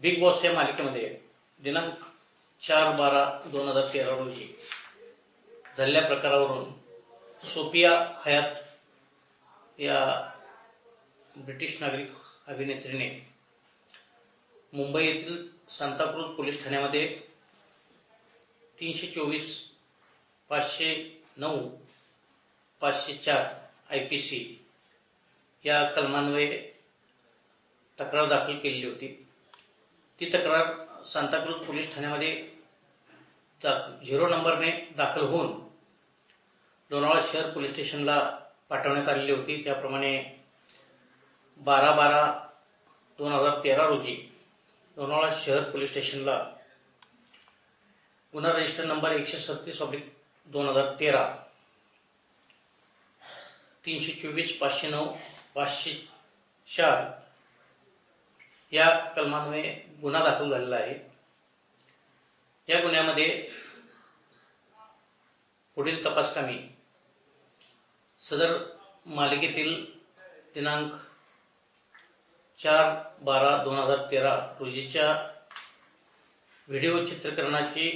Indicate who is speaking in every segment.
Speaker 1: Big boss या मालिकेमध्ये दिनांक 4/12/2013 रोजी झालेल्या प्रकारावरून सोफिया हयात या ब्रिटिश नागरिक अभिनेत्रीने मुंबई येथील सांताक्रूज पोलीस ठाण्यामध्ये 324, 509, 504 IPC या कलमान्वये तक्रार दाखल केलेली होती। ती तक्रार सांताक्रूज पोलीस ठाण्यामध्ये 0 नंबरने दाखल होऊन लोणावळा शहर पोलीस स्टेशनला पाठवण्यात आलेली होती। त्याप्रमाणे 12/12/2013 रोजी लोणावळा शहर पोलीस स्टेशनला गुन्हा रजिस्टर नंबर 137/2013 324, 509, 504 या कलमान्वये गुन्हा दाखल झालेला आहे। या गुन्ह्यामध्ये पुढील तपासकामी सदर मालिकेतील दिनांक 4/12/2013 रोजीच्या व्हिडिओ चित्रीकरणाची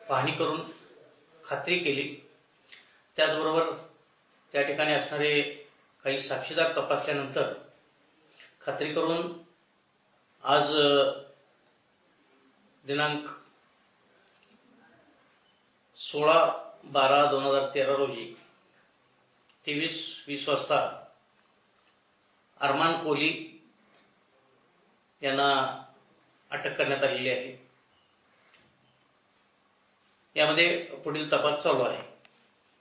Speaker 1: पाहणी करून खात्री केली। त्याचबरोबर त्या ठिकाणी असणारे काही साक्षीदार तपासल्यानंतर खात्री करून आज दिनांक 16/12/2013 रोजी 23:20 वाजता अरमान कोहली यांना अटक करण्यात आलेली आहे। यामध्ये पुढील तपास चालू आहे।